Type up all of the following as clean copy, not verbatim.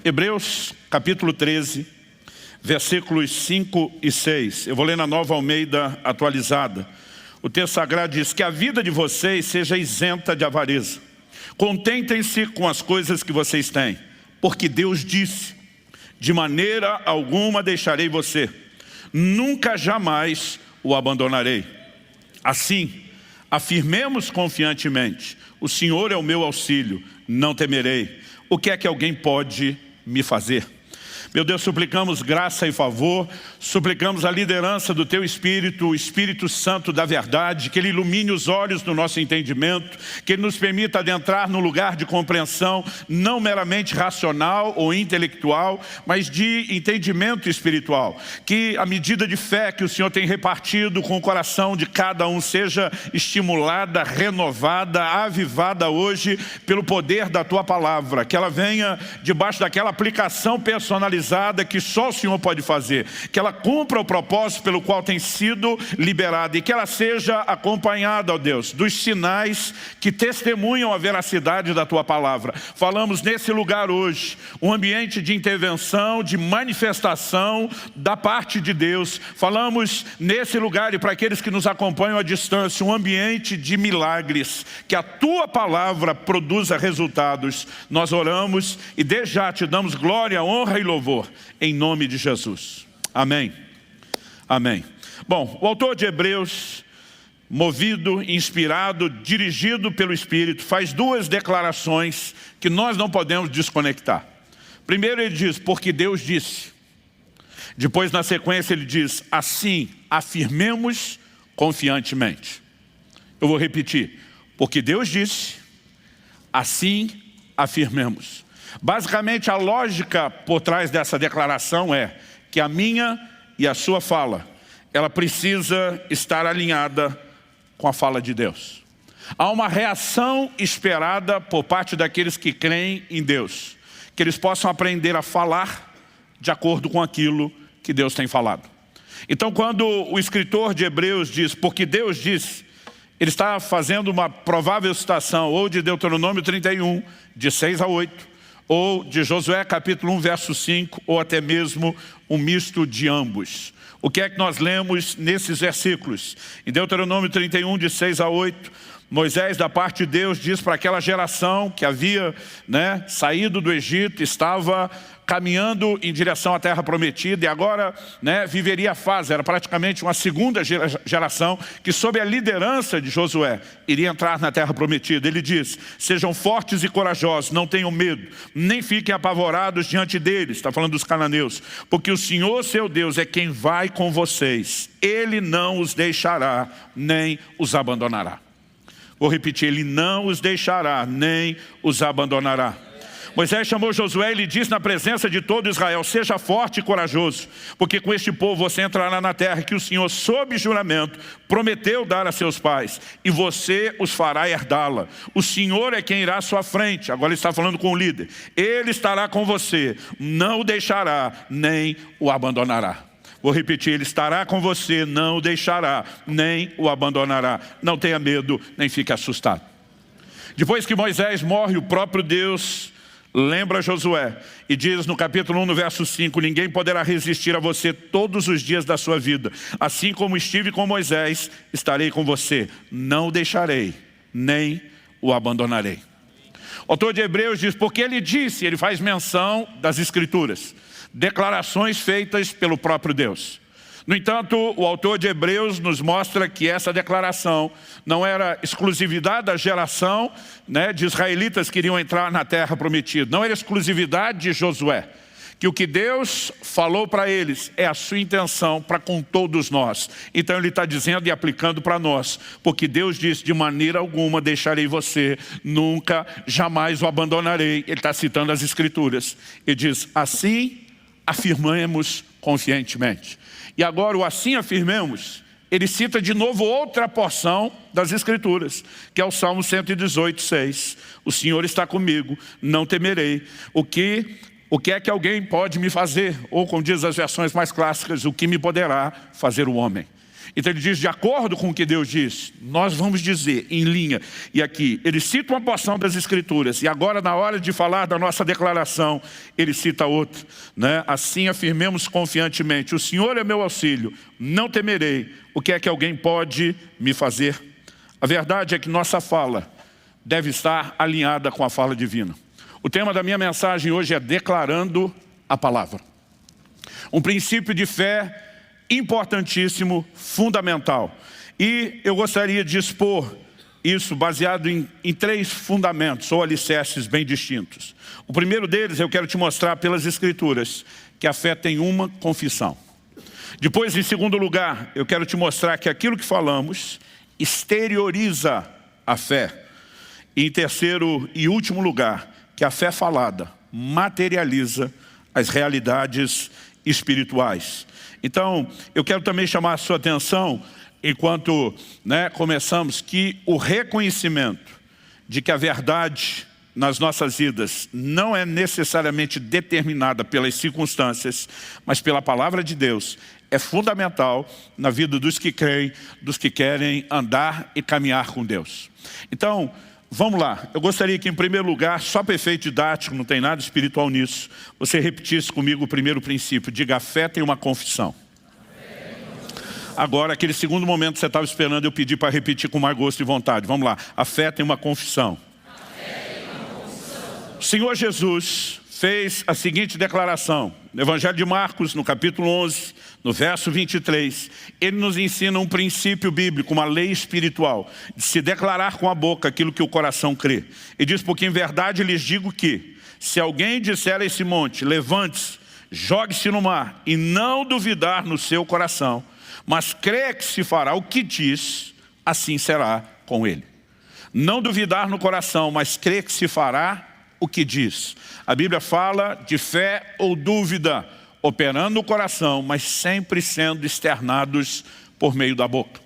Hebreus capítulo 13, versículos 5 e 6. Eu vou ler na Nova Almeida atualizada. O texto sagrado diz que a vida de vocês seja isenta de avareza. Contentem-se com as coisas que vocês têm, porque Deus disse: de maneira alguma deixarei você, nunca jamais o abandonarei. Assim, afirmemos confiantemente: o Senhor é o meu auxílio, não temerei. O que é que alguém pode me fazer? Meu Deus, suplicamos graça e favor, suplicamos a liderança do Teu Espírito, o Espírito Santo da verdade, que Ele ilumine os olhos do nosso entendimento, que Ele nos permita adentrar num lugar de compreensão, não meramente racional ou intelectual, mas de entendimento espiritual. Que a medida de fé que o Senhor tem repartido com o coração de cada um seja estimulada, renovada, avivada hoje pelo poder da Tua Palavra, que ela venha debaixo daquela aplicação personalizada que só o Senhor pode fazer, que ela cumpra o propósito pelo qual tem sido liberada e que ela seja acompanhada, ó Deus, dos sinais que testemunham a veracidade da Tua Palavra. Falamos nesse lugar hoje, um ambiente de intervenção, de manifestação da parte de Deus. Falamos nesse lugar, e para aqueles que nos acompanham à distância, um ambiente de milagres, que a Tua Palavra produza resultados. Nós oramos e desde já Te damos glória, honra e louvor, em nome de Jesus. Amém. Amém. Bom, o autor de Hebreus, movido, inspirado, dirigido pelo Espírito, faz duas declarações que nós não podemos desconectar. Primeiro ele diz: porque Deus disse. Depois, na sequência, ele diz: assim afirmemos confiantemente. Eu vou repetir: porque Deus disse, assim afirmemos. Basicamente, a lógica por trás dessa declaração é que a minha e a sua fala, ela precisa estar alinhada com a fala de Deus. Há uma reação esperada por parte daqueles que creem em Deus, que eles possam aprender a falar de acordo com aquilo que Deus tem falado. Então, quando o escritor de Hebreus diz, porque Deus disse, ele está fazendo uma provável citação ou de Deuteronômio 31, de 6 a 8, ou de Josué capítulo 1, verso 5, ou até mesmo um misto de ambos. O que é que nós lemos nesses versículos? Em Deuteronômio 31, de 6 a 8, Moisés, da parte de Deus, diz para aquela geração que havia saído do Egito, estava caminhando em direção à terra prometida e agora viveria a fase, era praticamente uma segunda geração que, sob a liderança de Josué, iria entrar na terra prometida. Ele diz: sejam fortes e corajosos, não tenham medo, nem fiquem apavorados diante deles, está falando dos cananeus, porque o Senhor seu Deus é quem vai com vocês, Ele não os deixará, nem os abandonará. Vou repetir: Ele não os deixará, nem os abandonará. Moisés chamou Josué e lhe disse na presença de todo Israel: seja forte e corajoso, porque com este povo você entrará na terra que o Senhor, sob juramento, prometeu dar a seus pais, e você os fará herdá-la. O Senhor é quem irá à sua frente. Agora ele está falando com o líder. Ele estará com você, não o deixará, nem o abandonará. Vou repetir: Ele estará com você, não o deixará, nem o abandonará. Não tenha medo, nem fique assustado. Depois que Moisés morre, o próprio Deus lembra Josué e diz no capítulo 1, no verso 5, ninguém poderá resistir a você todos os dias da sua vida. Assim como estive com Moisés, estarei com você. Não o deixarei, nem o abandonarei. O autor de Hebreus diz, porque ele disse, ele faz menção das Escrituras, declarações feitas pelo próprio Deus. No entanto, o autor de Hebreus nos mostra que essa declaração não era exclusividade da geração de israelitas que iriam entrar na terra prometida. Não era exclusividade de Josué. Que o que Deus falou para eles é a sua intenção para com todos nós. Então ele está dizendo e aplicando para nós. Porque Deus disse, de maneira alguma deixarei você, nunca, jamais o abandonarei. Ele está citando as Escrituras. Ele diz, assim afirmamos confiantemente. E agora o assim afirmemos, ele cita de novo outra porção das Escrituras, que é o Salmo 118, 6. O Senhor está comigo, não temerei. O que é que alguém pode me fazer? Ou, como diz as versões mais clássicas, o que me poderá fazer o homem? Então ele diz, de acordo com o que Deus diz, nós vamos dizer em linha. E aqui, ele cita uma porção das Escrituras. E agora, na hora de falar da nossa declaração, ele cita outra, né? Assim afirmemos confiantemente, o Senhor é meu auxílio, não temerei. O que é que alguém pode me fazer? A verdade é que nossa fala deve estar alinhada com a fala divina. O tema da minha mensagem hoje é declarando a palavra. Um princípio de fé importantíssimo, fundamental. E eu gostaria de expor isso baseado em 3 fundamentos ou alicerces bem distintos. O primeiro deles eu quero te mostrar pelas Escrituras que a fé tem uma confissão. Depois, em segundo lugar, eu quero te mostrar que aquilo que falamos exterioriza a fé. E em terceiro e último lugar, que a fé falada materializa as realidades espirituais. Então, eu quero também chamar a sua atenção, enquanto começamos, que o reconhecimento de que a verdade nas nossas vidas não é necessariamente determinada pelas circunstâncias, mas pela palavra de Deus, é fundamental na vida dos que creem, dos que querem andar e caminhar com Deus. Então, vamos lá. Eu gostaria que, em primeiro lugar, só para efeito didático, não tem nada espiritual nisso, você repetisse comigo o primeiro princípio. Diga, a fé tem uma confissão. Agora, aquele segundo momento que você estava esperando, eu pedi para repetir com mais gosto e vontade. Vamos lá. A fé tem uma confissão. O Senhor Jesus fez a seguinte declaração. No Evangelho de Marcos, no capítulo 11, no verso 23, ele nos ensina um princípio bíblico, uma lei espiritual, de se declarar com a boca aquilo que o coração crê. E diz, porque em verdade lhes digo que, se alguém disser a esse monte, levante-se, jogue-se no mar, e não duvidar no seu coração, mas crê que se fará o que diz, assim será com ele. Não duvidar no coração, mas crê que se fará o que diz. A Bíblia fala de fé ou dúvida, operando no coração, mas sempre sendo externados por meio da boca.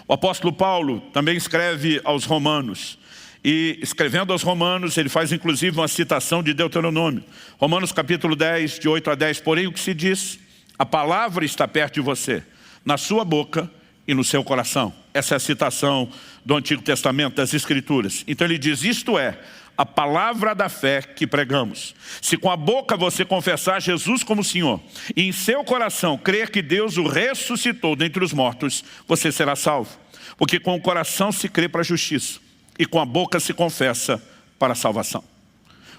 O apóstolo Paulo também escreve aos Romanos, e escrevendo aos Romanos, ele faz inclusive uma citação de Deuteronômio. Romanos capítulo 10, de 8 a 10, porém o que se diz? A palavra está perto de você, na sua boca e no seu coração. Essa é a citação do Antigo Testamento, das Escrituras. Então ele diz, isto é, a palavra da fé que pregamos. Se com a boca você confessar Jesus como Senhor, e em seu coração crer que Deus o ressuscitou dentre os mortos, você será salvo. Porque com o coração se crê para a justiça, e com a boca se confessa para a salvação.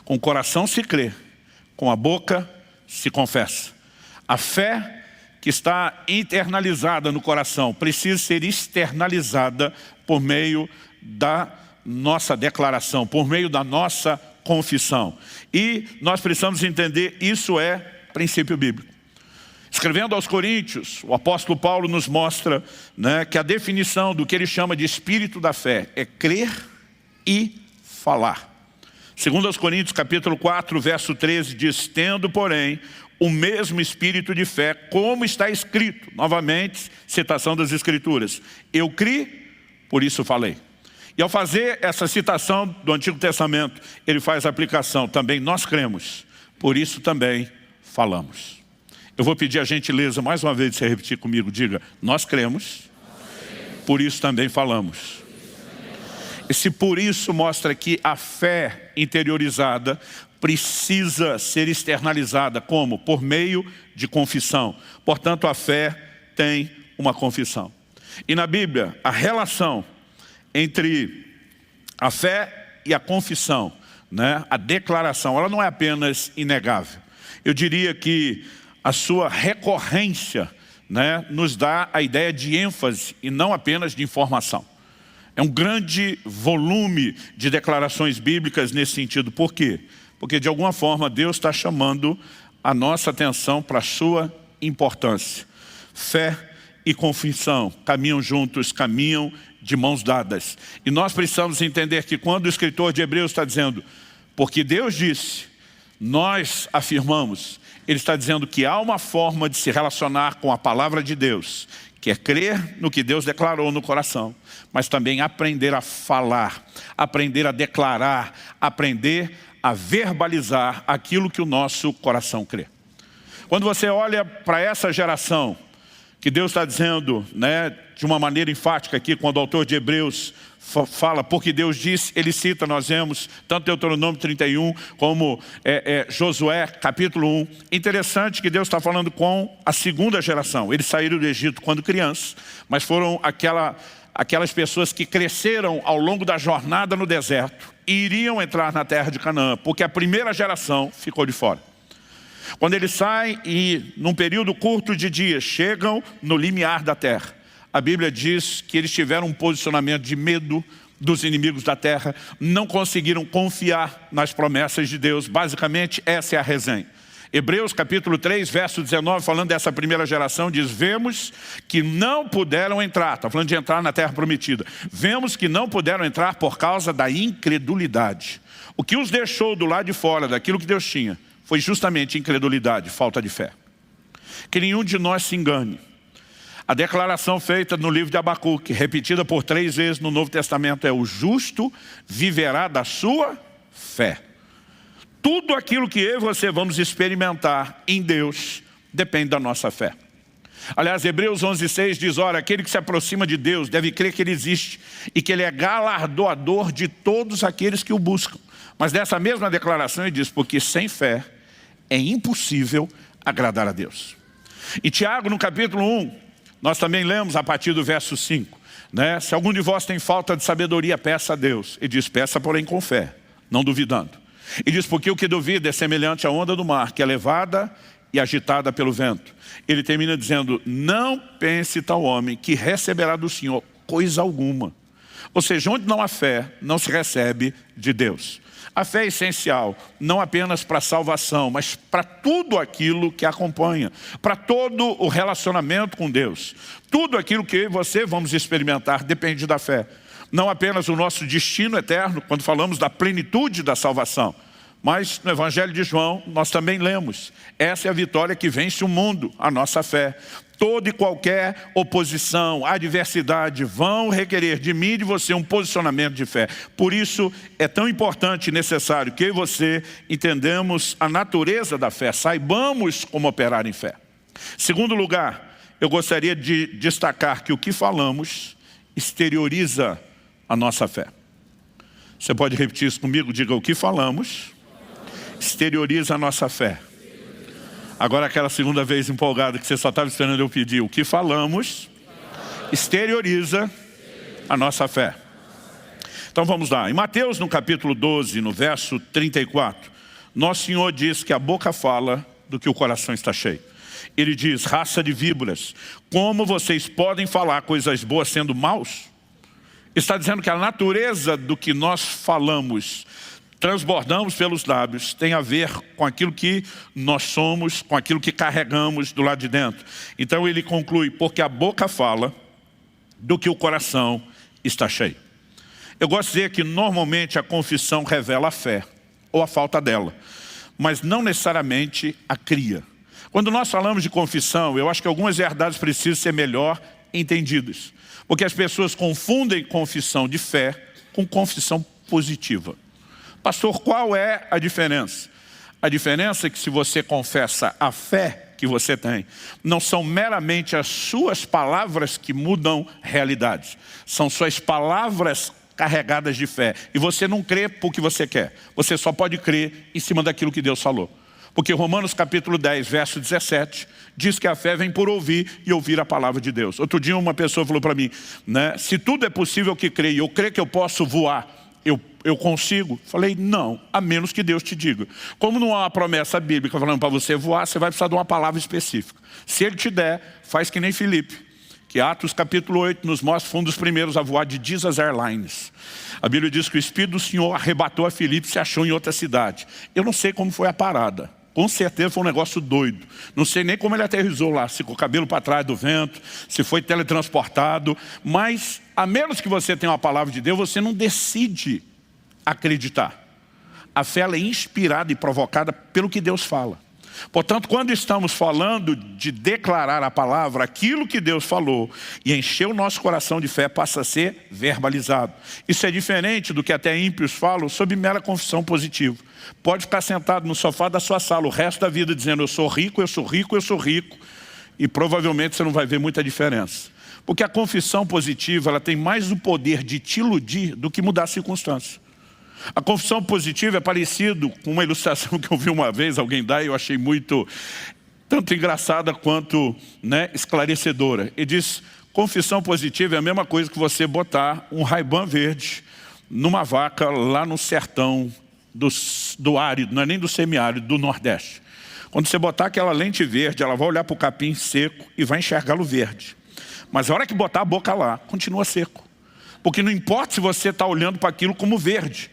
Com o coração se crê, com a boca se confessa. A fé que está internalizada no coração precisa ser externalizada por meio da nossa declaração, por meio da nossa confissão. E nós precisamos entender, isso é princípio bíblico. Escrevendo aos Coríntios, o apóstolo Paulo nos mostra que a definição do que ele chama de espírito da fé é crer e falar. Segundo aos Coríntios, capítulo 4, verso 13, diz, tendo, porém, o mesmo espírito de fé, como está escrito, novamente, citação das Escrituras. Eu criei, por isso falei. E ao fazer essa citação do Antigo Testamento, ele faz a aplicação. Também nós cremos, por isso também falamos. Eu vou pedir a gentileza, mais uma vez, de você repetir comigo. Diga, nós cremos, por isso também falamos. Esse por isso mostra que a fé interiorizada precisa ser externalizada. Como? Por meio de confissão. Portanto, a fé tem uma confissão. E na Bíblia, a relação entre a fé e a confissão, a declaração, ela não é apenas inegável. Eu diria que a sua recorrência nos dá a ideia de ênfase e não apenas de informação. É um grande volume de declarações bíblicas nesse sentido. Por quê? Porque de alguma forma Deus está chamando a nossa atenção para a sua importância. Fé e confissão caminham juntos, caminham de mãos dadas. E nós precisamos entender que quando o escritor de Hebreus está dizendo, porque Deus disse, nós afirmamos, ele está dizendo que há uma forma de se relacionar com a palavra de Deus, que é crer no que Deus declarou no coração, mas também aprender a falar, aprender a declarar, aprender a verbalizar aquilo que o nosso coração crê. Quando você olha para essa geração, que Deus está dizendo, né, de uma maneira enfática aqui, quando o autor de Hebreus fala, porque Deus disse, ele cita, nós vemos, tanto Deuteronômio 31, como Josué, capítulo 1. Interessante que Deus está falando com a segunda geração. Eles saíram do Egito quando crianças, mas foram aquelas pessoas que cresceram ao longo da jornada no deserto e iriam entrar na terra de Canaã, porque a primeira geração ficou de fora. Quando eles saem e, num período curto de dias, chegam no limiar da terra, a Bíblia diz que eles tiveram um posicionamento de medo dos inimigos da terra, não conseguiram confiar nas promessas de Deus. Basicamente, essa é a resenha. Hebreus capítulo 3, verso 19, falando dessa primeira geração, diz: vemos que não puderam entrar, está falando de entrar na terra prometida, vemos que não puderam entrar por causa da incredulidade. O que os deixou do lado de fora daquilo que Deus tinha foi justamente incredulidade, falta de fé. Que nenhum de nós se engane. A declaração feita no livro de Abacuque, repetida por 3 vezes no Novo Testamento, é: o justo viverá da sua fé. Tudo aquilo que eu e você vamos experimentar em Deus depende da nossa fé. Aliás, Hebreus 11:6 diz: ora, aquele que se aproxima de Deus deve crer que Ele existe e que Ele é galardoador de todos aqueles que o buscam. Mas dessa mesma declaração ele diz: porque sem fé é impossível agradar a Deus. E Tiago, no capítulo 1, nós também lemos a partir do verso 5, né? Se algum de vós tem falta de sabedoria, peça a Deus. Ele diz: peça porém com fé, não duvidando. Ele diz: porque o que duvida é semelhante à onda do mar, que é levada e agitada pelo vento. Ele termina dizendo: não pense tal homem que receberá do Senhor coisa alguma. Ou seja, onde não há fé, não se recebe de Deus. A fé é essencial, não apenas para a salvação, mas para tudo aquilo que acompanha, para todo o relacionamento com Deus. Tudo aquilo que eu e você vamos experimentar depende da fé. Não apenas o nosso destino eterno, quando falamos da plenitude da salvação, mas no Evangelho de João nós também lemos: essa é a vitória que vence o mundo, a nossa fé. Toda e qualquer oposição, adversidade vão requerer de mim e de você um posicionamento de fé. Por isso é tão importante e necessário que eu e você entendamos a natureza da fé, saibamos como operar em fé. Segundo lugar, eu gostaria de destacar que o que falamos exterioriza a nossa fé. Você pode repetir isso comigo? Diga: o que falamos exterioriza a nossa fé. Agora aquela segunda vez empolgada que você só estava esperando eu pedir: o que falamos exterioriza a nossa fé. Então vamos lá. Em Mateus, no capítulo 12, no verso 34, Nosso Senhor diz que a boca fala do que o coração está cheio. Ele diz: raça de víboras, como vocês podem falar coisas boas sendo maus? Está dizendo que a natureza do que nós falamos, transbordamos pelos lábios, tem a ver com aquilo que nós somos, com aquilo que carregamos do lado de dentro. Então ele conclui: porque a boca fala do que o coração está cheio. Eu gosto de dizer que normalmente a confissão revela a fé, ou a falta dela, mas não necessariamente a cria. Quando nós falamos de confissão, eu acho que algumas verdades precisam ser melhor entendidas, porque as pessoas confundem confissão de fé com confissão positiva. Pastor, qual é a diferença? A diferença é que se você confessa a fé que você tem, não são meramente as suas palavras que mudam realidades. São suas palavras carregadas de fé. E você não crê porque você quer. Você só pode crer em cima daquilo que Deus falou. Porque Romanos capítulo 10, verso 17, diz que a fé vem por ouvir e ouvir a palavra de Deus. Outro dia uma pessoa falou para mim, né, se tudo é possível que creio, eu creio que eu posso voar, eu consigo? Falei: não, a menos que Deus te diga. Como não há uma promessa bíblica falando para você voar, você vai precisar de uma palavra específica. Se Ele te der, faz que nem Filipe, que Atos capítulo 8 nos mostra, foi um dos primeiros a voar de Jesus Airlines. A Bíblia diz que o Espírito do Senhor arrebatou a Filipe e se achou em outra cidade. Eu não sei como foi a parada. Com certeza foi um negócio doido. Não sei nem como ele aterrissou lá, se com o cabelo para trás do vento, se foi teletransportado. Mas, a menos que você tenha uma palavra de Deus, você não decide acreditar. A fé ela é inspirada e provocada pelo que Deus fala. Portanto, quando estamos falando de declarar a palavra, aquilo que Deus falou e encher o nosso coração de fé passa a ser verbalizado. Isso é diferente do que até ímpios falam sob mera confissão positiva. Pode ficar sentado no sofá da sua sala o resto da vida dizendo: eu sou rico, eu sou rico, eu sou rico. E provavelmente você não vai ver muita diferença. Porque a confissão positiva, ela tem mais o poder de te iludir do que mudar a circunstância. A confissão positiva é parecido com uma ilustração que eu vi uma vez alguém dar e eu achei muito, tanto engraçada quanto esclarecedora. Ele diz, confissão positiva é a mesma coisa que você botar um Ray-Ban verde numa vaca lá no sertão do árido, não é nem do semiárido, do Nordeste. Quando você botar aquela lente verde, ela vai olhar para o capim seco e vai enxergá-lo verde. Mas a hora que botar a boca lá, continua seco. Porque não importa se você está olhando para aquilo como verde.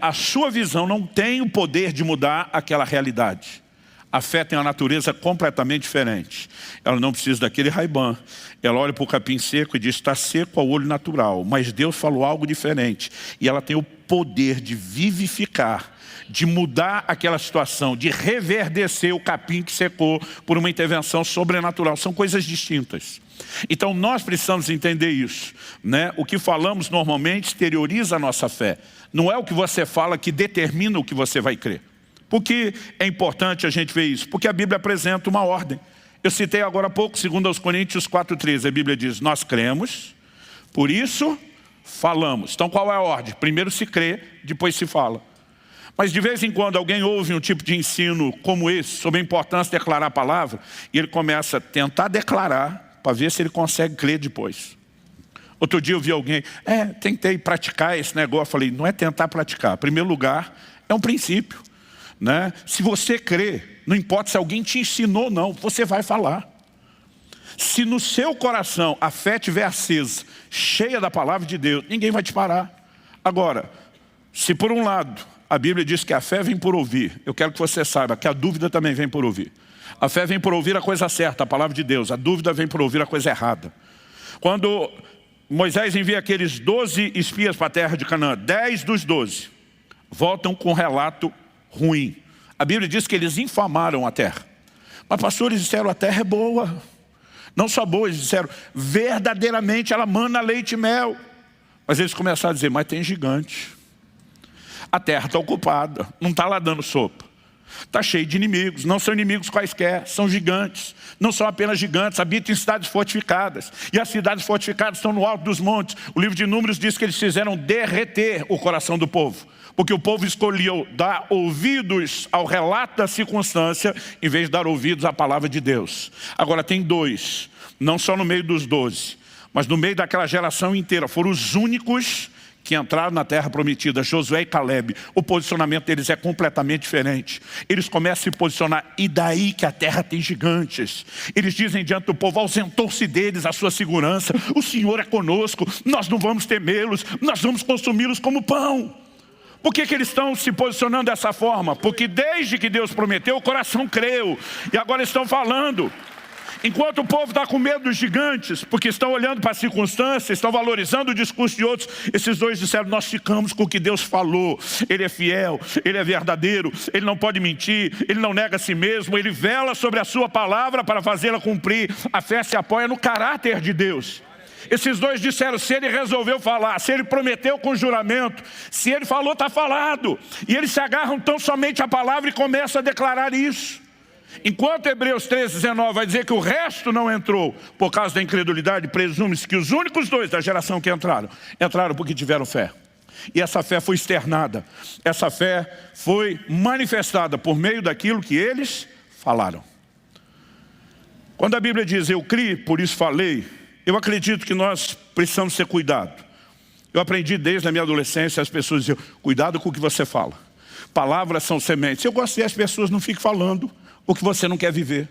A sua visão não tem o poder de mudar aquela realidade. A fé tem uma natureza completamente diferente. Ela não precisa daquele Ray-Ban. Ela olha para o capim seco e diz, está seco ao olho natural. Mas Deus falou algo diferente. E ela tem o poder de vivificar, de mudar aquela situação, de reverdecer o capim que secou por uma intervenção sobrenatural. São coisas distintas. Então nós precisamos entender isso. O que falamos normalmente exterioriza a nossa fé. Não é o que você fala que determina o que você vai crer. Por que é importante a gente ver isso? Porque a Bíblia apresenta uma ordem. Eu citei agora há pouco, 2 Coríntios 4,13. A Bíblia diz, nós cremos, por isso falamos. Então qual é a ordem? Primeiro se crê, depois se fala. Mas de vez em quando alguém ouve um tipo de ensino como esse, sobre a importância de declarar a palavra, e ele começa a tentar declarar, para ver se ele consegue crer depois. Outro dia eu vi alguém, tentei praticar esse negócio. Eu falei, não é tentar praticar. Em primeiro lugar, é um princípio. Se você crê, não importa se alguém te ensinou ou não, você vai falar. Se no seu coração a fé estiver acesa, cheia da palavra de Deus, ninguém vai te parar. Agora, se por um lado a Bíblia diz que a fé vem por ouvir, eu quero que você saiba que a dúvida também vem por ouvir. A fé vem por ouvir a coisa certa, a palavra de Deus. A dúvida vem por ouvir a coisa errada. Quando Moisés envia aqueles 12 espias para a terra de Canaã, 10 dos 12 voltam com um relato ruim. A Bíblia diz que eles infamaram a terra. Mas pastores disseram, a terra é boa. Não só boa, eles disseram, verdadeiramente ela mana leite e mel. Mas eles começaram a dizer, mas tem gigante. A terra está ocupada, não está lá dando sopa. Está cheio de inimigos, não são inimigos quaisquer, são gigantes. Não são apenas gigantes, habitam em cidades fortificadas. E as cidades fortificadas estão no alto dos montes. O livro de Números diz que eles fizeram derreter o coração do povo. Porque o povo escolheu dar ouvidos ao relato da circunstância, em vez de dar ouvidos à palavra de Deus. Agora tem 2, não só no meio dos 12, mas no meio daquela geração inteira. Foram os únicos que entraram na terra prometida, Josué e Caleb. O posicionamento deles é completamente diferente. Eles começam a se posicionar, e daí que a terra tem gigantes. Eles dizem diante do povo, ausentou-se deles a sua segurança. O Senhor é conosco, nós não vamos temê-los, nós vamos consumi-los como pão. Por que eles estão se posicionando dessa forma? Porque desde que Deus prometeu, o coração creu. E agora estão falando. Enquanto o povo está com medo dos gigantes, porque estão olhando para as circunstâncias, estão valorizando o discurso de outros, esses 2 disseram, nós ficamos com o que Deus falou. Ele é fiel, Ele é verdadeiro, Ele não pode mentir, Ele não nega a si mesmo, Ele vela sobre a sua palavra para fazê-la cumprir. A fé se apoia no caráter de Deus. Esses 2 disseram, se Ele resolveu falar, se Ele prometeu com juramento, se Ele falou, está falado. E eles se agarram tão somente à palavra e começam a declarar isso. Enquanto Hebreus 13:19 vai dizer que o resto não entrou por causa da incredulidade, presume-se que os únicos 2 da geração que entraram porque tiveram fé. E essa fé foi externada. Essa fé foi manifestada por meio daquilo que eles falaram. Quando a Bíblia diz, eu criei, por isso falei, eu acredito que nós precisamos ter cuidado. Eu aprendi desde a minha adolescência, as pessoas diziam, cuidado com o que você fala. Palavras são sementes. Eu gosto de as pessoas não fiquem falando o que você não quer viver.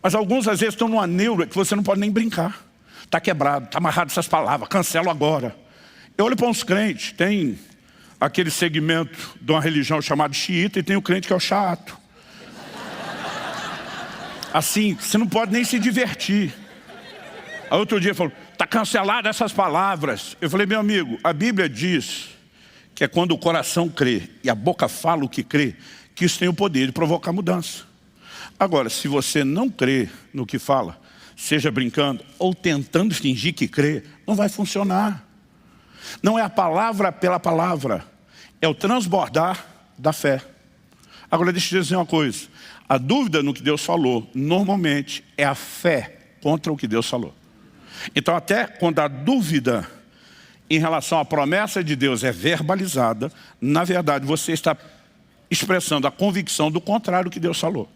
Mas alguns às vezes estão numa neura que você não pode nem brincar. Está quebrado, está amarrado essas palavras, cancelo agora. Eu olho para uns crentes, tem aquele segmento de uma religião chamada xiita e tem o crente que é o chato. Assim, você não pode nem se divertir. Aí outro dia falou, está cancelado essas palavras. Eu falei, meu amigo, a Bíblia diz que é quando o coração crê e a boca fala o que crê, que isso tem o poder de provocar mudança. Agora, se você não crê no que fala, seja brincando ou tentando fingir que crê, não vai funcionar. Não é a palavra pela palavra, é o transbordar da fé. Agora deixa eu dizer uma coisa, A dúvida no que Deus falou, normalmente, é a fé contra o que Deus falou. Então, até quando a dúvida em relação à promessa de Deus é verbalizada, na verdade, você está expressando a convicção do contrário do que Deus falou.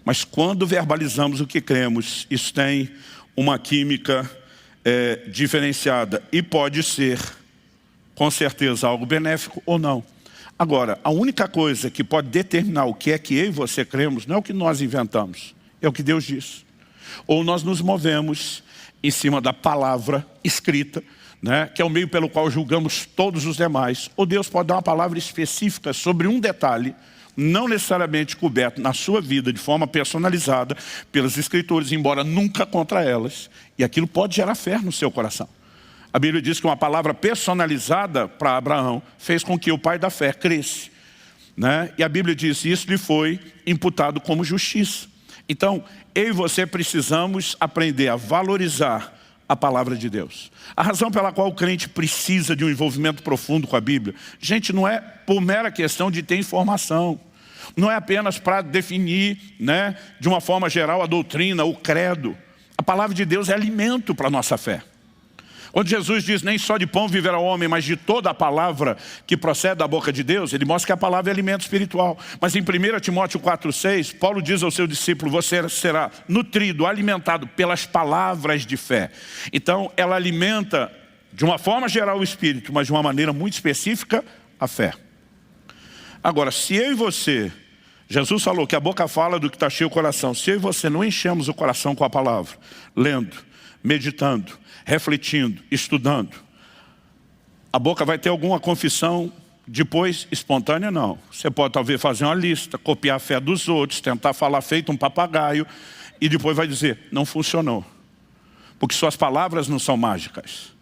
Mas quando verbalizamos o que cremos, isso tem uma química diferenciada e pode ser, com certeza, algo benéfico ou não. Agora, a única coisa que pode determinar o que é que eu e você cremos não é o que nós inventamos, é o que Deus diz. Ou nós nos movemos em cima da palavra escrita, né, que é o meio pelo qual julgamos todos os demais, ou Deus pode dar uma palavra específica sobre um detalhe, não necessariamente coberto na sua vida de forma personalizada pelas Escrituras, embora nunca contra elas, e aquilo pode gerar fé no seu coração. A Bíblia diz que uma palavra personalizada para Abraão fez com que o pai da fé cresce, né? E a Bíblia diz que isso lhe foi imputado como justiça. Então, eu e você precisamos aprender a valorizar a palavra de Deus. A razão pela qual o crente precisa de um envolvimento profundo com a Bíblia, gente, não é por mera questão de ter informação. Não é apenas para definir, né, de uma forma geral a doutrina, o credo. A palavra de Deus é alimento para a nossa fé. Quando Jesus diz, nem só de pão viverá o homem, mas de toda a palavra que procede da boca de Deus, ele mostra que a palavra é alimento espiritual. Mas em 1 Timóteo 4,6, Paulo diz ao seu discípulo, você será nutrido, alimentado pelas palavras de fé. Então, ela alimenta, de uma forma geral, o espírito, mas de uma maneira muito específica, a fé. Agora, se eu e você, Jesus falou que a boca fala do que está cheio o coração, se eu e você não enchemos o coração com a palavra, lendo, meditando, refletindo, estudando, a boca vai ter alguma confissão depois espontânea? Não. Você pode talvez fazer uma lista, copiar a fé dos outros, tentar falar feito um papagaio e depois vai dizer, não funcionou. Porque suas palavras não são mágicas.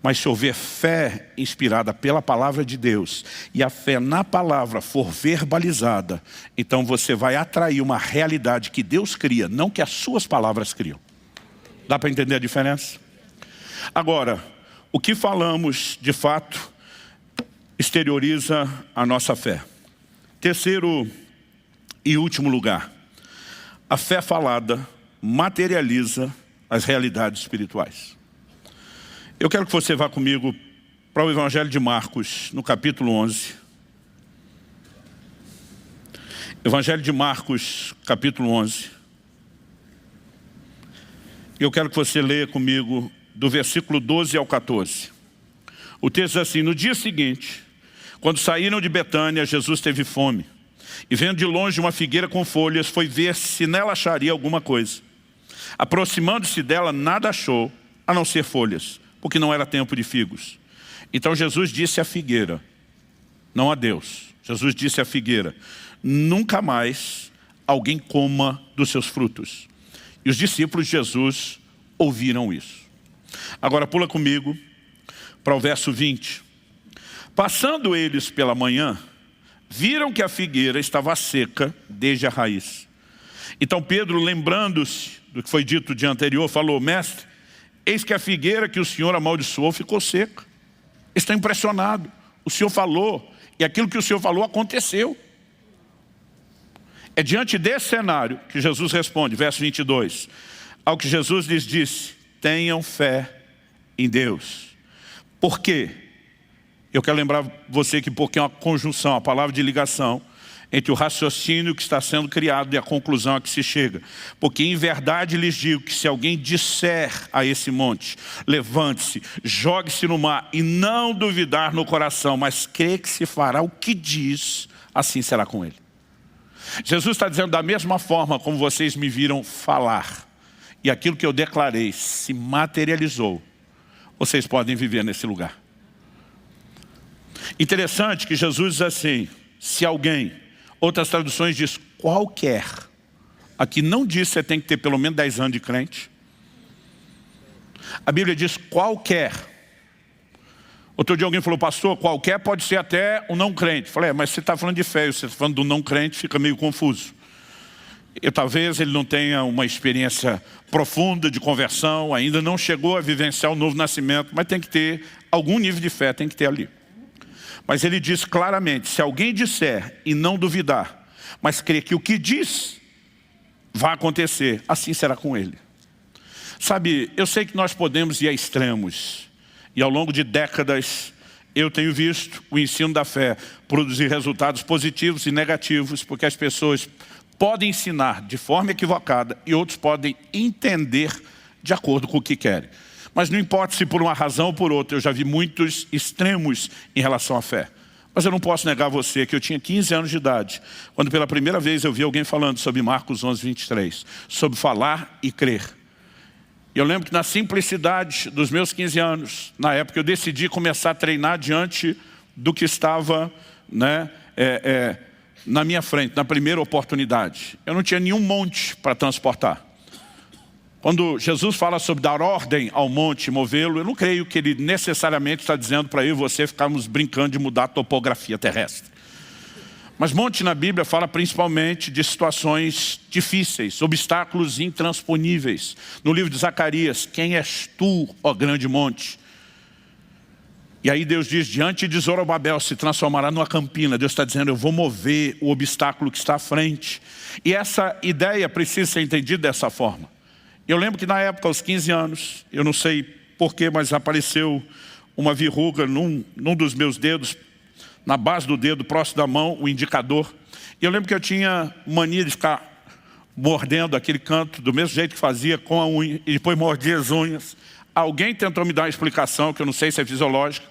Mas se houver fé inspirada pela palavra de Deus e a fé na palavra for verbalizada, então você vai atrair uma realidade que Deus cria, não que as suas palavras criam. Dá para entender a diferença? Agora, o que falamos, de fato, exterioriza a nossa fé. Terceiro e último lugar, a fé falada materializa as realidades espirituais. Eu quero que você vá comigo para o Evangelho de Marcos, no capítulo 11. Evangelho de Marcos, capítulo 11. Eu quero que você leia comigo do versículo 12 ao 14. O texto diz assim, no dia seguinte, quando saíram de Betânia, Jesus teve fome. E vendo de longe uma figueira com folhas, foi ver se nela acharia alguma coisa. Aproximando-se dela, nada achou, a não ser folhas, porque não era tempo de figos. Então Jesus disse à figueira, não a Deus, Jesus disse à figueira, nunca mais alguém coma dos seus frutos. E os discípulos de Jesus ouviram isso. Agora pula comigo para o verso 20. Passando eles pela manhã, viram que a figueira estava seca desde a raiz. Então Pedro, lembrando-se do que foi dito o dia anterior, falou, mestre, eis que a figueira que o Senhor amaldiçoou ficou seca. Está impressionado. O Senhor falou, e aquilo que o Senhor falou aconteceu. É diante desse cenário que Jesus responde, verso 22, ao que Jesus lhes disse, tenham fé em Deus. Por quê? Eu quero lembrar você que porque é uma conjunção, a palavra de ligação entre o raciocínio que está sendo criado e a conclusão a que se chega. Porque em verdade lhes digo que se alguém disser a esse monte, levante-se, jogue-se no mar e não duvidar no coração, mas crê que se fará o que diz, assim será com ele. Jesus está dizendo da mesma forma como vocês me viram falar, e aquilo que eu declarei se materializou, vocês podem viver nesse lugar. Interessante que Jesus diz assim, se alguém, outras traduções diz qualquer, aqui não diz que você tem que ter pelo menos 10 anos de crente. A Bíblia diz qualquer. Outro dia alguém falou, pastor, qualquer pode ser até um não crente. Eu falei, mas você está falando de fé, você está falando do não crente, fica meio confuso. E talvez ele não tenha uma experiência profunda de conversão, ainda não chegou a vivenciar o novo nascimento, mas tem que ter algum nível de fé, tem que ter ali. Mas ele diz claramente, se alguém disser e não duvidar, mas crer que o que diz vai acontecer, assim será com ele. Sabe, eu sei que nós podemos ir a extremos, e ao longo de décadas eu tenho visto o ensino da fé produzir resultados positivos e negativos, porque as pessoas podem ensinar de forma equivocada e outros podem entender de acordo com o que querem. Mas não importa se por uma razão ou por outra, eu já vi muitos extremos em relação à fé. Mas eu não posso negar a você que eu tinha 15 anos de idade, quando pela primeira vez eu vi alguém falando sobre Marcos 11, 23, sobre falar e crer. E eu lembro que na simplicidade dos meus 15 anos, na época eu decidi começar a treinar diante do que estava, na minha frente, na primeira oportunidade. Eu não tinha nenhum monte para transportar. Quando Jesus fala sobre dar ordem ao monte e movê-lo, eu não creio que ele necessariamente está dizendo para eu e você ficarmos brincando de mudar a topografia terrestre. Mas monte na Bíblia fala principalmente de situações difíceis, obstáculos intransponíveis. No livro de Zacarias, quem és tu, ó grande monte? E aí Deus diz, diante de Zorobabel se transformará numa campina. Deus está dizendo, eu vou mover o obstáculo que está à frente. E essa ideia precisa ser entendida dessa forma. Eu lembro que na época, aos 15 anos, eu não sei porquê, mas apareceu uma verruga num dos meus dedos, na base do dedo, próximo da mão, o indicador. E eu lembro que eu tinha mania de ficar mordendo aquele canto, do mesmo jeito que fazia com a unha, e depois mordia as unhas. Alguém tentou me dar uma explicação, que eu não sei se é fisiológica,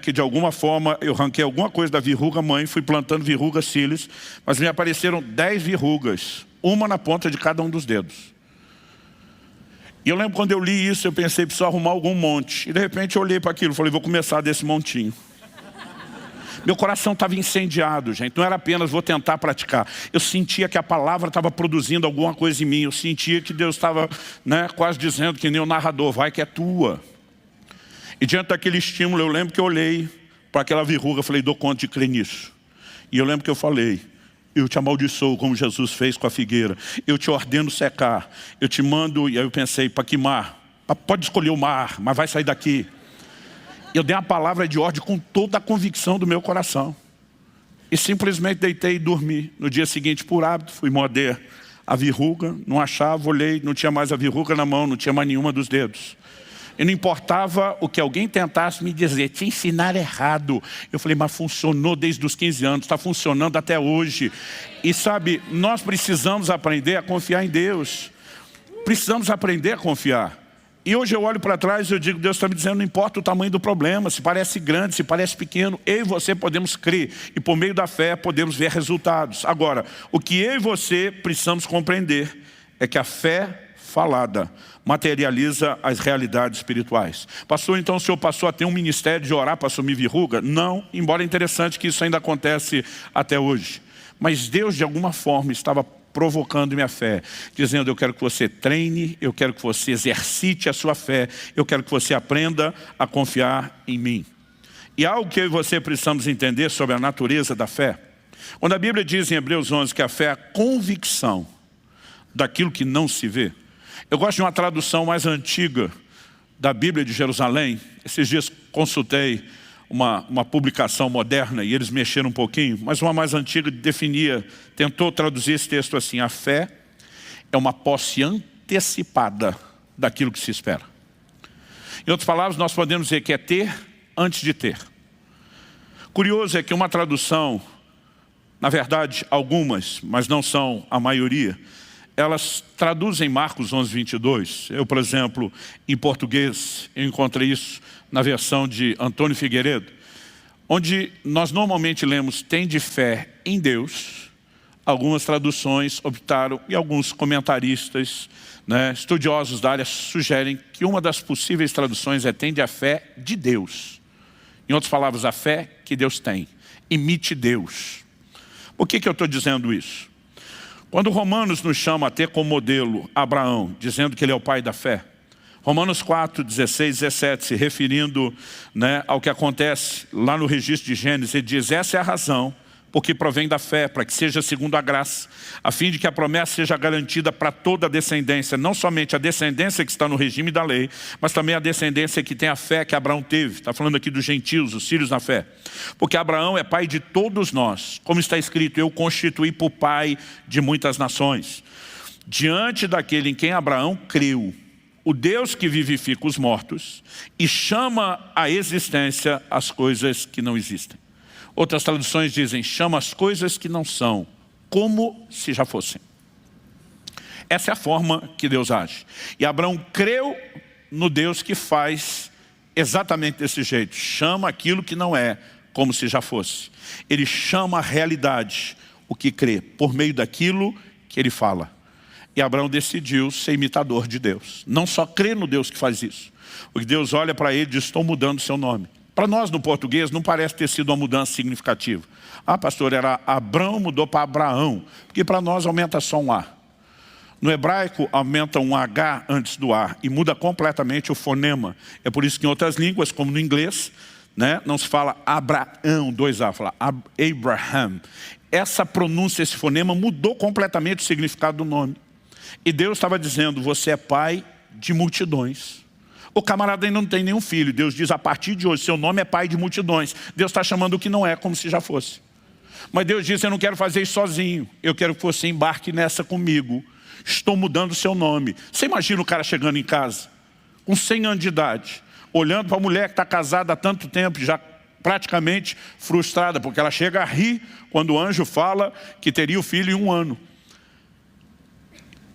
que de alguma forma eu arranquei alguma coisa da verruga mãe, fui plantando verrugas cílios, mas me apareceram 10 verrugas, uma na ponta de cada um dos dedos. E eu lembro quando eu li isso, eu pensei, preciso arrumar algum monte. E de repente eu olhei para aquilo e falei, vou começar desse montinho. Meu coração estava incendiado, gente. Não era apenas vou tentar praticar. Eu sentia que a palavra estava produzindo alguma coisa em mim. Eu sentia que Deus estava quase dizendo que nem o narrador, vai que é tua. E diante daquele estímulo, eu lembro que eu olhei para aquela verruga e falei, dou conta de crer nisso. E eu lembro que eu falei, eu te amaldiçoo como Jesus fez com a figueira. Eu te ordeno secar. Eu te mando, e aí eu pensei, para que mar? Pode escolher o mar, mas vai sair daqui. Eu dei uma palavra de ordem com toda a convicção do meu coração. E simplesmente deitei e dormi. No dia seguinte, por hábito, fui morder a verruga, não achava, olhei, não tinha mais a verruga na mão, não tinha mais nenhuma dos dedos. E não importava o que alguém tentasse me dizer, te ensinar errado. Eu falei, mas funcionou desde os 15 anos, está funcionando até hoje. E sabe, nós precisamos aprender a confiar em Deus. Precisamos aprender a confiar. E hoje eu olho para trás e eu digo, Deus está me dizendo, não importa o tamanho do problema, se parece grande, se parece pequeno, eu e você podemos crer. E por meio da fé podemos ver resultados. Agora, o que eu e você precisamos compreender é que a fé falada materializa as realidades espirituais. Pastor, então o senhor passou a ter um ministério de orar para assumir verruga? Não, embora é interessante que isso ainda acontece até hoje. Mas Deus de alguma forma estava provocando minha fé, dizendo, eu quero que você treine, eu quero que você exercite a sua fé, eu quero que você aprenda a confiar em mim. E algo que eu e você precisamos entender sobre a natureza da fé, quando a Bíblia diz em Hebreus 11 que a fé é a convicção daquilo que não se vê, eu gosto de uma tradução mais antiga da Bíblia de Jerusalém. Esses dias consultei uma publicação moderna e eles mexeram um pouquinho, mas uma mais antiga tentou traduzir esse texto assim, a fé é uma posse antecipada daquilo que se espera. Em outras palavras, nós podemos dizer que é ter antes de ter. Curioso é que uma tradução, na verdade algumas, mas não são a maioria, elas traduzem Marcos 11, 22. Eu, por exemplo, em português, eu encontrei isso na versão de Antônio Figueiredo, onde nós normalmente lemos tende fé em Deus. Algumas traduções optaram, e alguns comentaristas, estudiosos da área, sugerem que uma das possíveis traduções é tende a fé de Deus. Em outras palavras, a fé que Deus tem. Imite Deus. Por que eu estou dizendo isso? Quando Romanos nos chama a ter como modelo Abraão, dizendo que ele é o pai da fé, Romanos 4, 16, 17, se referindo ao que acontece lá no registro de Gênesis, ele diz, essa é a razão porque provém da fé, para que seja segundo a graça, a fim de que a promessa seja garantida para toda a descendência, não somente a descendência que está no regime da lei, mas também a descendência que tem a fé que Abraão teve. Está falando aqui dos gentios, os filhos na fé. Porque Abraão é pai de todos nós, como está escrito, eu constituí por pai de muitas nações. diante daquele em quem Abraão creu, o Deus que vivifica os mortos e chama à existência as coisas que não existem. Outras traduções dizem, chama as coisas que não são, como se já fossem. Essa é a forma que Deus age. E Abraão creu no Deus que faz exatamente desse jeito. Chama aquilo que não é, como se já fosse. Ele chama a realidade, o que crê, por meio daquilo que ele fala. E Abraão decidiu ser imitador de Deus. Não só crer no Deus que faz isso. Porque Deus olha para ele e diz, estou mudando seu nome. Para nós no português não parece ter sido uma mudança significativa. Ah, pastor, era Abrão, mudou para Abraão. Porque para nós aumenta só um A. No hebraico aumenta um H antes do A e muda completamente o fonema. É por isso que em outras línguas, como no inglês, né, não se fala Abraão, 2A, fala Abraham. Essa pronúncia, esse fonema mudou completamente o significado do nome. E Deus estava dizendo, você é pai de multidões. O camarada ainda não tem nenhum filho. Deus diz, a partir de hoje, seu nome é pai de multidões. Deus está chamando o que não é, como se já fosse. Mas Deus diz, eu não quero fazer isso sozinho. Eu quero que você embarque nessa comigo. Estou mudando o seu nome. Você imagina o cara chegando em casa, com 100 anos de idade, olhando para a mulher que está casada há tanto tempo, já praticamente frustrada, porque ela chega a rir quando o anjo fala que teria o filho em 1 ano.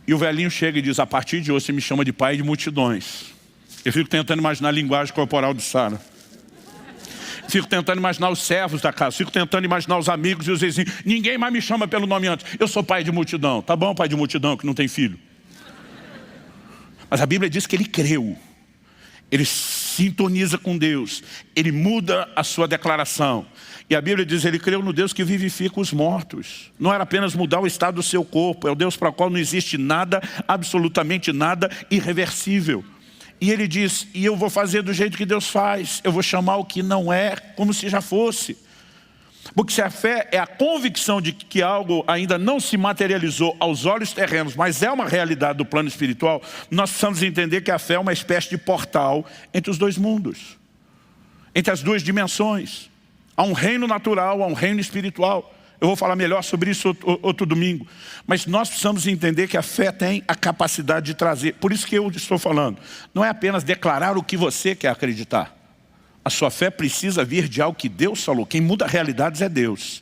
E o velhinho chega e diz, a partir de hoje você me chama de pai de multidões. Eu fico tentando imaginar a linguagem corporal de Sara. Fico tentando imaginar os servos da casa. Fico tentando imaginar os amigos e os vizinhos. Ninguém mais me chama pelo nome antes. Eu sou pai de multidão. Tá bom, pai de multidão, que não tem filho. Mas a Bíblia diz que ele creu. Ele sintoniza com Deus. Ele muda a sua declaração. E a Bíblia diz, ele creu no Deus que vivifica os mortos. Não era apenas mudar o estado do seu corpo. É o Deus para o qual não existe nada, absolutamente nada, irreversível. E ele diz, e eu vou fazer do jeito que Deus faz. Eu vou chamar o que não é, como se já fosse. Porque se a fé é a convicção de que algo ainda não se materializou aos olhos terrenos, mas é uma realidade do plano espiritual, nós precisamos entender que a fé é uma espécie de portal entre os dois mundos. Entre as duas dimensões. Há um reino natural, há um reino espiritual. Eu vou falar melhor sobre isso outro domingo. Mas nós precisamos entender que a fé tem a capacidade de trazer. Por isso que eu estou falando. Não é apenas declarar o que você quer acreditar. A sua fé precisa vir de algo que Deus falou. Quem muda realidades é Deus.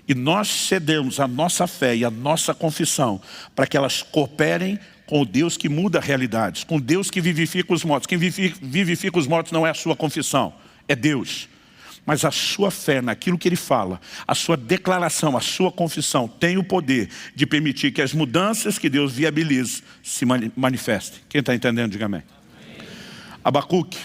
E nós cedemos a nossa fé e a nossa confissão para que elas cooperem com o Deus que muda realidades. Com Deus que vivifica os mortos. Quem vivifica os mortos não é a sua confissão. É Deus. Mas a sua fé naquilo que Ele fala, a sua declaração, a sua confissão tem o poder de permitir que as mudanças que Deus viabiliza se manifestem. Quem está entendendo, diga amém. Abacuque,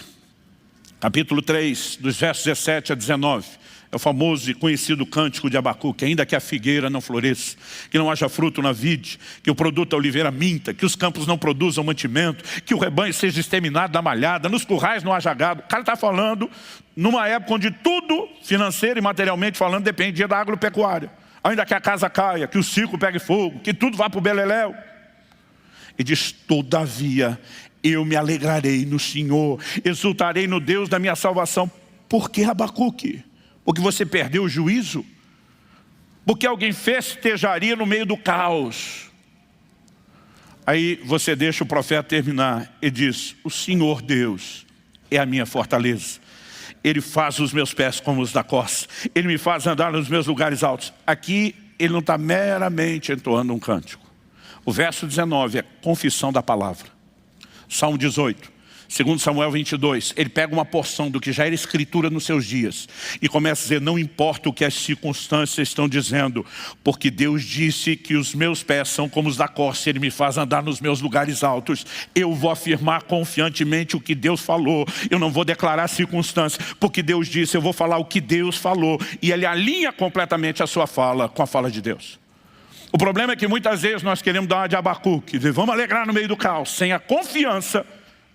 capítulo 3, dos versos 17 a 19. É o famoso e conhecido cântico de Abacuque. Ainda que a figueira não floresça, que não haja fruto na vide, que o produto da oliveira minta, que os campos não produzam mantimento, que o rebanho seja exterminado da malhada, nos currais não haja gado. O cara está falando numa época onde tudo, financeiro e materialmente falando, dependia da agropecuária. Ainda que a casa caia, que o circo pegue fogo, que tudo vá para o beleléu. E diz, todavia, eu me alegrarei no Senhor, exultarei no Deus da minha salvação. Por que, Abacuque? Porque você perdeu o juízo? Porque alguém festejaria no meio do caos? Aí você deixa o profeta terminar e diz, o Senhor Deus é a minha fortaleza. Ele faz os meus pés como os da corça. Ele me faz andar nos meus lugares altos. Aqui ele não está meramente entoando um cântico. O verso 19 é confissão da palavra. Salmo 18. Segundo Samuel 22, ele pega uma porção do que já era escritura nos seus dias e começa a dizer, não importa o que as circunstâncias estão dizendo, porque Deus disse que os meus pés são como os da corça, Ele me faz andar nos meus lugares altos. Eu vou afirmar confiantemente o que Deus falou, eu não vou declarar circunstâncias, porque Deus disse, eu vou falar o que Deus falou. E ele alinha completamente a sua fala com a fala de Deus. O problema é que muitas vezes nós queremos dar uma de Abacuque, dizer, vamos alegrar no meio do caos, sem a confiança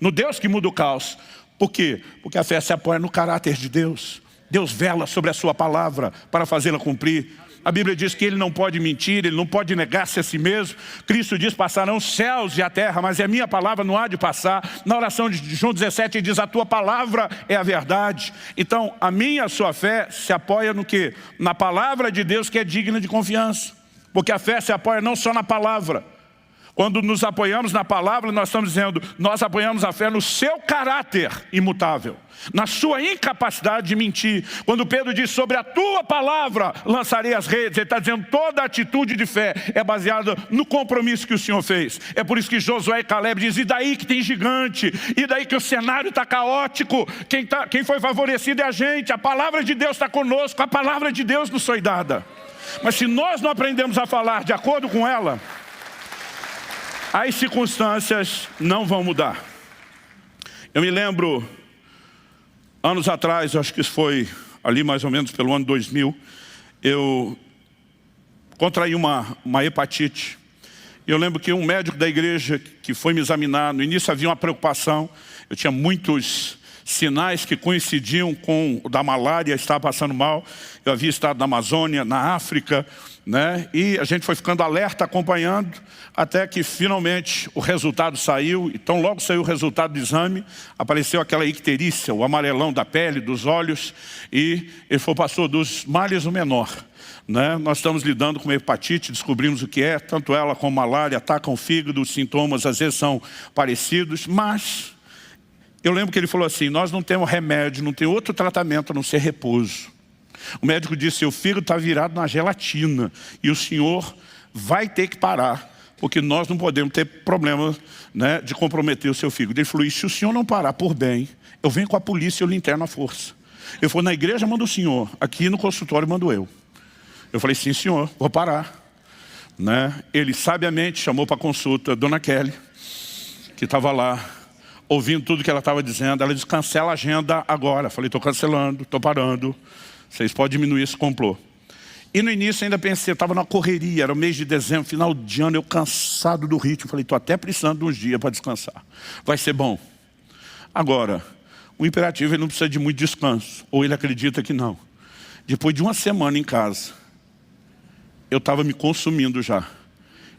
no Deus que muda o caos. Por quê? Porque a fé se apoia no caráter de Deus. Deus vela sobre a sua palavra para fazê-la cumprir. A Bíblia diz que Ele não pode mentir, Ele não pode negar-se a si mesmo. Cristo diz, passarão os céus e a terra, mas a minha palavra não há de passar. Na oração de João 17 ele diz, a tua palavra é a verdade. Então a minha e a sua fé se apoia no quê? Na palavra de Deus, que é digna de confiança. Porque a fé se apoia não só na palavra. Quando nos apoiamos na palavra, nós estamos dizendo, nós apoiamos a fé no seu caráter imutável, na sua incapacidade de mentir. Quando Pedro diz, sobre a tua palavra lançarei as redes, ele está dizendo, toda atitude de fé é baseada no compromisso que o Senhor fez. É por isso que Josué e Caleb dizem, e daí que tem gigante, e daí que o cenário está caótico, quem foi favorecido é a gente, a palavra de Deus está conosco, a palavra de Deus nos foi dada. Mas se nós não aprendemos a falar de acordo com ela, as circunstâncias não vão mudar. Eu me lembro, anos atrás, acho que isso foi ali mais ou menos pelo ano 2000, eu contraí uma hepatite. Eu lembro que um médico da igreja que foi me examinar, no início havia uma preocupação, eu tinha muitos sinais que coincidiam com o da malária, estava passando mal. Eu havia estado na Amazônia, na África, né? E a gente foi ficando alerta, acompanhando, até que finalmente o resultado saiu. Então logo saiu o resultado do exame, apareceu aquela icterícia, o amarelão da pele, dos olhos, e ele falou, pastor, dos males o menor. Né? Nós estamos lidando com uma hepatite, descobrimos o que é, tanto ela como a malária atacam o fígado, os sintomas às vezes são parecidos, mas eu lembro que ele falou assim, nós não temos remédio, não tem outro tratamento a não ser repouso. O médico disse, seu fígado está virado na gelatina e o senhor vai ter que parar, porque nós não podemos ter problema, né, de comprometer o seu fígado. Ele falou, e se o senhor não parar por bem, eu venho com a polícia e eu lhe interno à força. Ele falou, na igreja manda o senhor, aqui no consultório mando eu. Eu falei, sim senhor, vou parar. Né? Ele sabiamente chamou para consulta a dona Kelly, que estava lá, ouvindo tudo que ela estava dizendo. Ela disse, cancela a agenda agora. Eu falei, estou cancelando, estou parando. Vocês podem diminuir esse complô. E no início ainda pensei, eu estava na correria, era o mês de dezembro, final de ano, eu cansado do ritmo. Falei, estou até precisando de uns dias para descansar. Vai ser bom. Agora, o imperativo ele não precisa de muito descanso. Ou ele acredita que não. Depois de uma semana em casa, eu estava me consumindo já.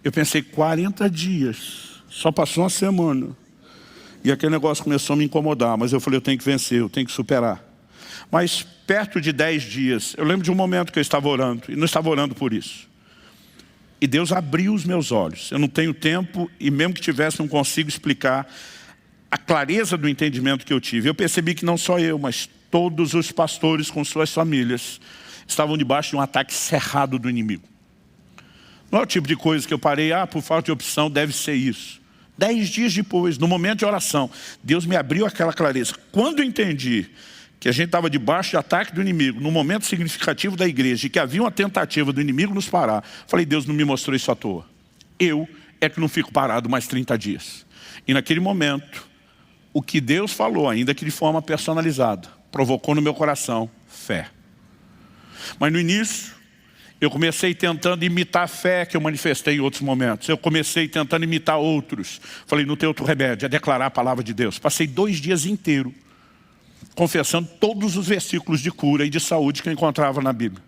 Eu pensei, 40 dias, só passou uma semana. E aquele negócio começou a me incomodar, mas eu falei, eu tenho que vencer, eu tenho que superar. Mas perto de 10 dias, eu lembro de um momento que eu estava orando, e não estava orando por isso. E Deus abriu os meus olhos. Eu não tenho tempo, e mesmo que tivesse, não consigo explicar a clareza do entendimento que eu tive. Eu percebi que não só eu, mas todos os pastores com suas famílias estavam debaixo de um ataque cerrado do inimigo. Não é o tipo de coisa que eu parei, por falta de opção deve ser isso. 10 dias depois, no momento de oração, Deus me abriu aquela clareza. Quando eu entendi que a gente estava debaixo de ataque do inimigo, num momento significativo da igreja, e que havia uma tentativa do inimigo nos parar, falei, Deus não me mostrou isso à toa. Eu é que não fico parado mais 30 dias. E naquele momento, o que Deus falou, ainda que de forma personalizada, provocou no meu coração fé. Mas no início, eu comecei tentando imitar a fé que eu manifestei em outros momentos. Eu comecei tentando imitar outros. Falei, não tem outro remédio, é declarar a palavra de Deus. Passei 2 dias inteiros confessando todos os versículos de cura e de saúde que eu encontrava na Bíblia.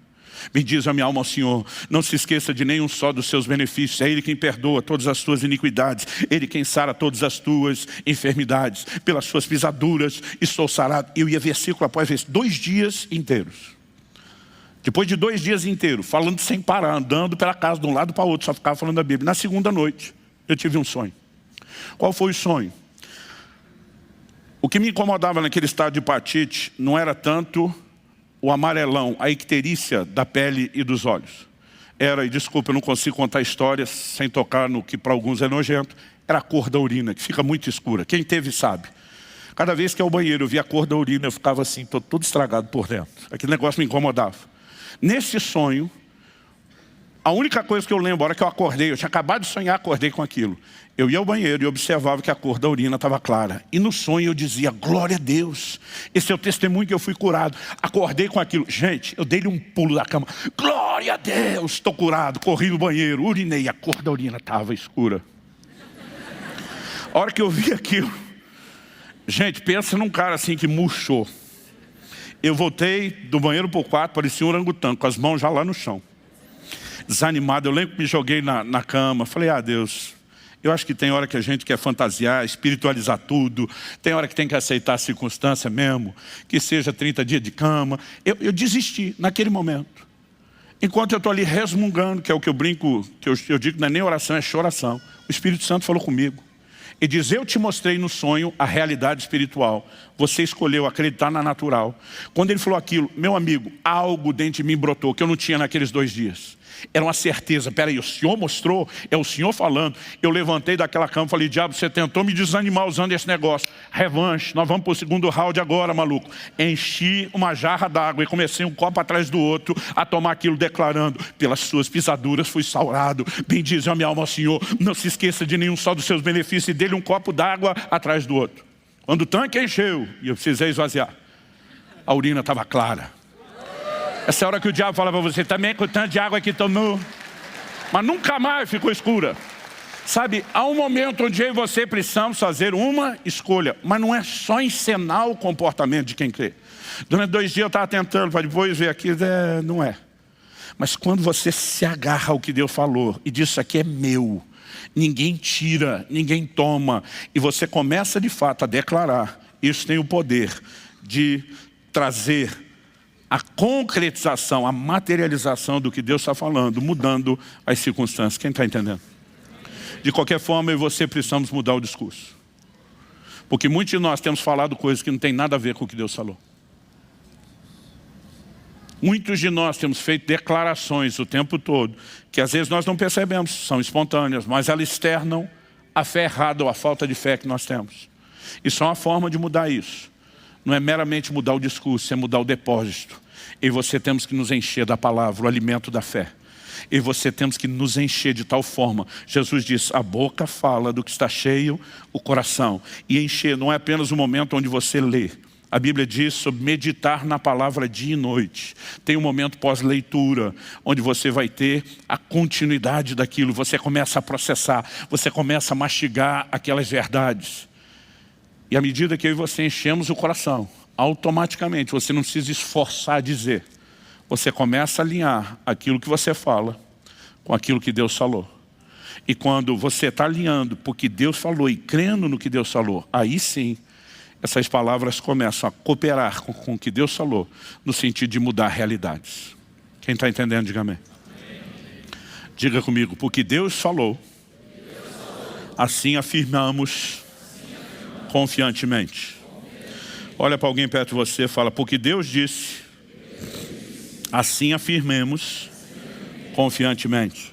Bendiz a minha alma ao Senhor, não se esqueça de nenhum só dos seus benefícios. É Ele quem perdoa todas as tuas iniquidades, Ele quem sara todas as tuas enfermidades. Pelas suas pisaduras estou sarado. Eu ia versículo após versículo, 2 dias inteiros. Depois de 2 dias inteiros, falando sem parar, andando pela casa de um lado para o outro, só ficava falando da Bíblia. Na segunda noite, eu tive um sonho. Qual foi o sonho? O que me incomodava naquele estado de hepatite não era tanto o amarelão, a icterícia da pele e dos olhos. Era, e desculpa, eu não consigo contar histórias sem tocar no que para alguns é nojento, era a cor da urina, que fica muito escura. Quem teve sabe. Cada vez que eu ia ao banheiro, eu via a cor da urina, eu ficava assim, todo estragado por dentro. Aquele negócio me incomodava. Nesse sonho, a única coisa que eu lembro, a hora que eu acordei, eu tinha acabado de sonhar, acordei com aquilo. Eu ia ao banheiro e observava que a cor da urina estava clara. E no sonho eu dizia, glória a Deus, esse é o testemunho que eu fui curado. Acordei com aquilo. Gente, eu dei-lhe um pulo da cama. Glória a Deus, estou curado. Corri no banheiro, urinei, a cor da urina estava escura. A hora que eu vi aquilo, gente, pensa num cara assim que murchou. Eu voltei do banheiro para o quarto, parecia um orangotango, com as mãos já lá no chão. Desanimado, eu lembro que me joguei na cama. Falei, Deus, eu acho que tem hora que a gente quer fantasiar, espiritualizar tudo. Tem hora que tem que aceitar a circunstância mesmo, que seja 30 dias de cama. Eu desisti naquele momento. Enquanto eu estou ali resmungando, que é o que eu brinco, que eu digo, não é nem oração, é choração. O Espírito Santo falou comigo. E diz, eu te mostrei no sonho a realidade espiritual. Você escolheu acreditar na natural. Quando ele falou aquilo, meu amigo, algo dentro de mim brotou, que eu não tinha naqueles 2 dias. Era uma certeza, peraí, o Senhor mostrou, é o Senhor falando. Eu levantei daquela cama e falei, diabo, você tentou me desanimar usando esse negócio. Revanche, nós vamos para o 2º round agora, maluco. Enchi uma jarra d'água e comecei um copo atrás do outro a tomar aquilo, declarando, pelas suas pisaduras fui saurado. Bendize a minha alma ao Senhor, não se esqueça de nenhum só dos seus benefícios, e dele um copo d'água atrás do outro. Quando o tanque encheu e eu precisei esvaziar, a urina estava clara. Essa hora que o diabo fala para você, também com o tanto de água que tomou, mas nunca mais ficou escura. Sabe, há um momento onde eu e você precisamos fazer uma escolha, mas não é só encenar o comportamento de quem crê. Durante 2 dias eu estava tentando, para depois ver aqui, não é. Mas quando você se agarra ao que Deus falou e diz, isso aqui é meu, ninguém tira, ninguém toma, e você começa de fato a declarar, isso tem o poder de trazer a concretização, a materialização do que Deus está falando, mudando as circunstâncias. Quem está entendendo? De qualquer forma, eu e você precisamos mudar o discurso. Porque muitos de nós temos falado coisas que não tem nada a ver com o que Deus falou. Muitos de nós temos feito declarações o tempo todo, que às vezes nós não percebemos, são espontâneas, mas elas externam a fé errada ou a falta de fé que nós temos. E só uma forma de mudar isso. Não é meramente mudar o discurso, é mudar o depósito. E você temos que nos encher da palavra, o alimento da fé. E você temos que nos encher de tal forma. Jesus diz, a boca fala do que está cheio o coração. E encher não é apenas o momento onde você lê. A Bíblia diz sobre meditar na palavra dia e noite. Tem um momento pós-leitura, onde você vai ter a continuidade daquilo. Você começa a processar, você começa a mastigar aquelas verdades. E à medida que eu e você enchemos o coração, automaticamente, você não precisa esforçar a dizer. Você começa a alinhar aquilo que você fala com aquilo que Deus falou. E quando você está alinhando porque Deus falou e crendo no que Deus falou, aí sim, essas palavras começam a cooperar com o que Deus falou, no sentido de mudar realidades. Quem está entendendo, diga amém. Diga comigo, porque Deus falou, assim afirmamos confiantemente. Olha para alguém perto de você e fala, porque Deus disse, assim afirmemos confiantemente.